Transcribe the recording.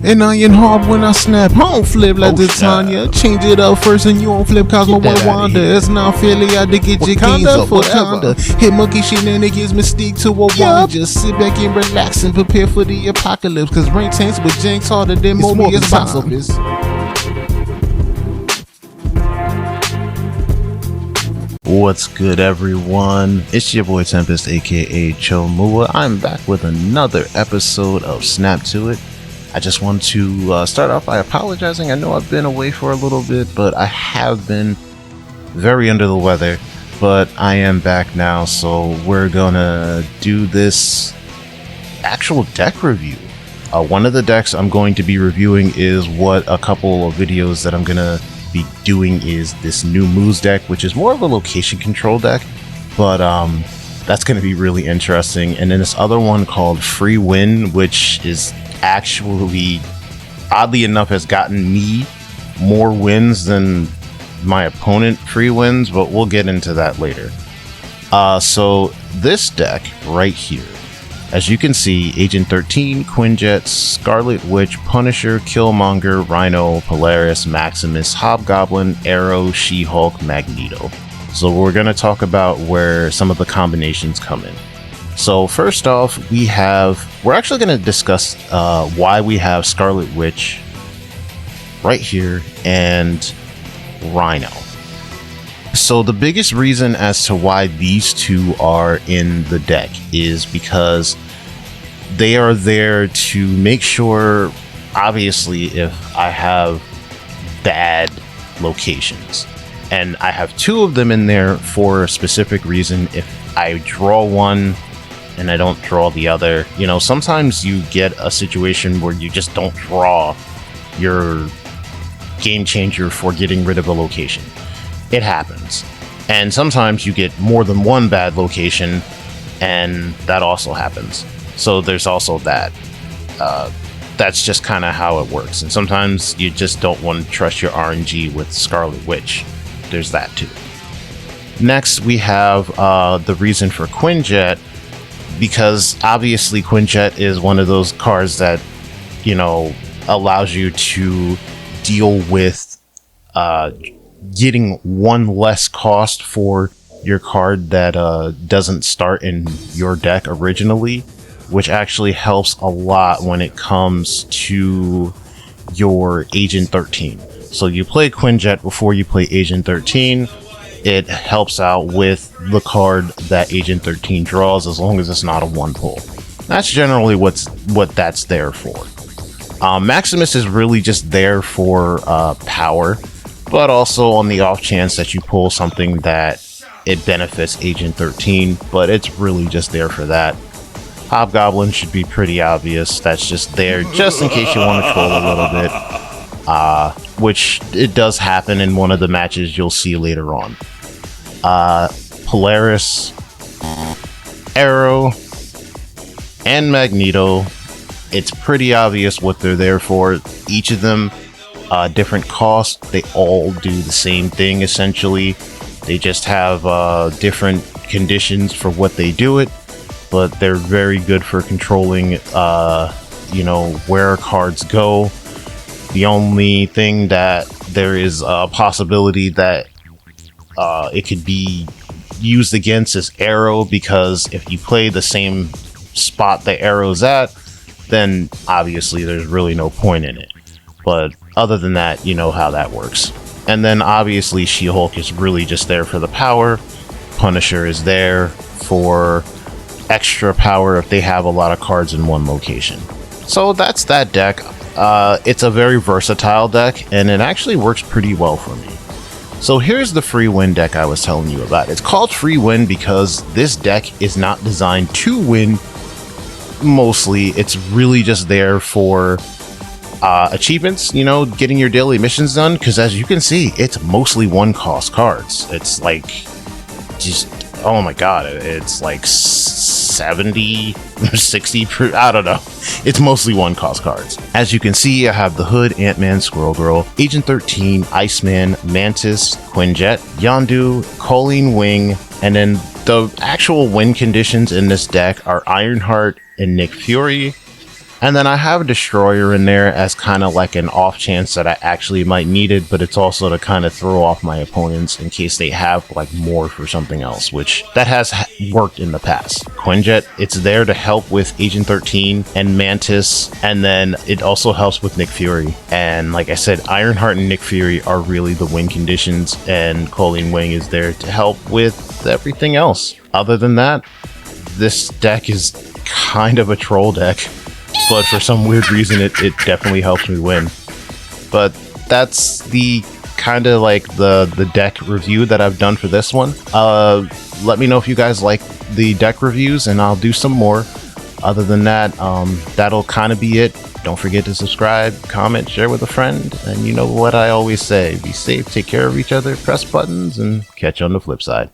And iron hard when I snap. I don't flip like the Tanya. Change it up first and you don't flip Cosmo one Wanda. It's not fairly out to get your games up for Wakanda. Hit monkey shenanigans, mystique to a wand. Just sit back and relax and prepare for the apocalypse. Cause rain tanks with janks harder than Mobius box office. What's good, everyone? It's your boy Tempest, aka Chomua. I'm back with another episode of Snap to It. I just want to start off by apologizing. I know I've been away for a little bit, but I have been very under the weather. But I am back now, so we're gonna do this actual deck review. One of the decks I'm going to be reviewing is what a couple of videos that I'm gonna be doing is this new Moose deck, which is more of a location control deck, but that's going to be really interesting. And then this other one called Free Win, which is actually, oddly enough, has gotten me more wins than my opponent free wins, but we'll get into that later. So this deck right here, as you can see, Agent 13, Quinjet, Scarlet Witch, Punisher, Killmonger, Rhino, Polaris, Maximus, Hobgoblin, Arrow, She-Hulk, Magneto. So we're going to talk about where some of the combinations come in. So first off, we're actually going to discuss why we have Scarlet Witch right here and Rhino. So the biggest reason as to why these two are in the deck is because they are there to make sure, obviously, if I have bad locations. And I have two of them in there for a specific reason. If I draw one and I don't draw the other, you know, sometimes you get a situation where you just don't draw your game changer for getting rid of a location. It happens. And sometimes you get more than one bad location, and that also happens. So there's also that. That's just kind of how it works. And sometimes you just don't want to trust your RNG with Scarlet Witch. There's that too. Next, we have the reason for Quinjet, because obviously Quinjet is one of those cards that, you know, allows you to deal with getting one less cost for your card that doesn't start in your deck originally, which actually helps a lot when it comes to your Agent 13. So you play Quinjet before you play Agent 13. It helps out with the card that Agent 13 draws, as long as it's not a one pull. That's generally what that's there for. Maximus is really just there for power, but also on the off chance that you pull something that it benefits Agent 13, but it's really just there for that. Hobgoblin should be pretty obvious. That's just there just in case you want to troll a little bit, which it does happen in one of the matches you'll see later on. Polaris, Arrow, and Magneto, it's pretty obvious what they're there for. Each of them different costs. They all do the same thing essentially. They just have different conditions for what they do it, but they're very good for controlling you know, where cards go. The only thing that there is a possibility that it could be used against is Arrow, because if you play the same spot the Arrow's at, then obviously there's really no point in it. But other than that, you know how that works. And then obviously She-Hulk is really just there for the power. Punisher is there for extra power if they have a lot of cards in one location. So that's that deck. It's a very versatile deck, and it actually works pretty well for me. So here's the Free Win deck I was telling you about. It's called Free Win because this deck is not designed to win. Mostly, it's really just there for achievements, you know, getting your daily missions done, because as you can see, it's mostly one cost cards. It's like just, oh my god, it's like 70 or 60, I don't know. It's mostly one cost cards. As you can see, I have the Hood, Ant-Man, Squirrel Girl, Agent 13, Iceman, Mantis, Quinjet, Yondu, Colleen Wing, and then the actual win conditions in this deck are Ironheart and Nick Fury. And then I have a Destroyer in there as kind of like an off chance that I actually might need it, but it's also to kind of throw off my opponents in case they have like Morph or something else, which that has worked in the past. Quinjet, it's there to help with Agent 13 and Mantis, and then it also helps with Nick Fury. And like I said, Ironheart and Nick Fury are really the win conditions, and Colleen Wing is there to help with everything else. Other than that, this deck is kind of a troll deck, but for some weird reason it definitely helps me win. But that's the kind of like the deck review that I've done for this one. Let me know if you guys like the deck reviews and I'll do some more. Other than that, that'll kind of be it. Don't forget to subscribe, comment, share with a friend, and you know what I always say, be safe, take care of each other, press buttons, and catch you on the flip side.